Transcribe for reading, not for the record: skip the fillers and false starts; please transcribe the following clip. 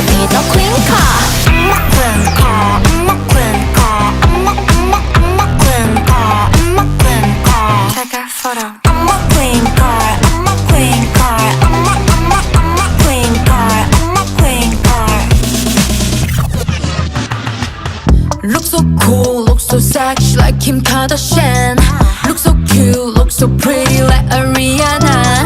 be the queen car. I'm a queen car. I'm a queen car. I'm a queen car. I'm a queen car. Take a photo. I'm a queen car. I'm a queen car. I'm a queen car. I'm a queen car. Look so cool, look so sexy like Kim Kardashian. Look so cute, look so pretty like Ariana.